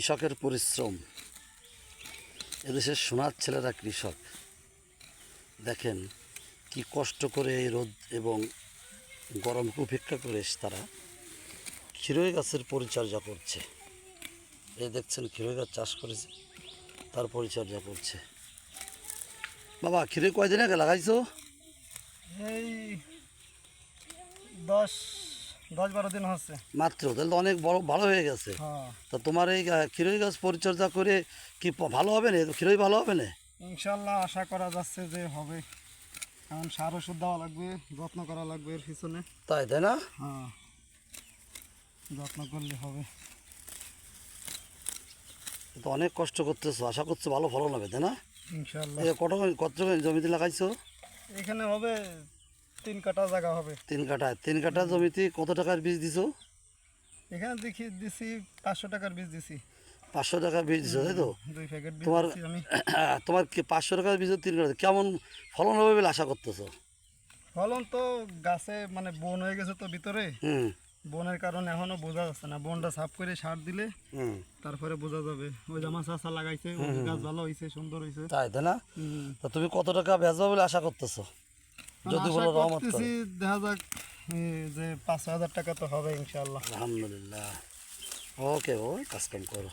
কৃষকের পরিশ্রম। এদেশের সোনার ছেলেরা কৃষক। দেখেন কি কষ্ট করে এই রোদ এবং গরমকে উপেক্ষা করে তারা খিরই গাছের পরিচর্যা করছে। এই দেখছেন খিরই গাছ চাষ করেছে, তার পরিচর্যা করছে। বাবা, খিরই কয়দিন আগে লাগাইছো? এই 10-12 দিন হচ্ছে মাত্র? তাহলে তো অনেক বড় ভালো হয়ে গেছে। হ্যাঁ, তা তোমার এই খিরই গাছ পরিচর্যা করে কি ভালো হবে না? খিরই ভালো হবে না? ইনশাল্লাহ আশা করা যাচ্ছে যে হবে। কারণ সার ওষুধ দেওয়া লাগবে, যত্ন করা লাগবে এর পিছনে। তাই না? হ্যাঁ, যত্ন করলে হবে। তো অনেক কষ্ট করতেছো, আশা করছো ভালো ফলন হবে, তাই না? ইনশাল্লাহ কত জমিতে লাগাইছো? এখানে হবে 3 কাঠা জায়গা হবে। 3 কাঠা জমিতে কত টাকার বীজ দিছো? এখানে দিছি 500 টাকার বীজ দিছি। 500 টাকার বীজ দিছো, তাই তো? 2 প্যাকেট বীজ তোমার দিছি আমি। তোমার কি 500 টাকার বীজ 3 কাঠা কেমন ফলন হবে বলে আশা করতেছো? ফলন তো গাছে মানে বন হয়ে গেছে তো ভিতরে, হুম বনের কারণে এখনো বোঝা যাচ্ছে না। বনটা সাফ করে সার দিলে হুম তারপরে বোঝা যাবে। ওই জামা চাষা লাগাইছে, ওই গাছ ভালো হয়েছে, সুন্দর হয়েছে। তাই না? তা তুমি কত টাকা বেচবা বলে আশা করতেছো? যদি বলো রহমত করে। দেখা যাক যে 5,000 টাকা তো হবে ইনশাল্লাহ। আলহামদুলিল্লাহ। ওকে, ও কাজ কাম করো।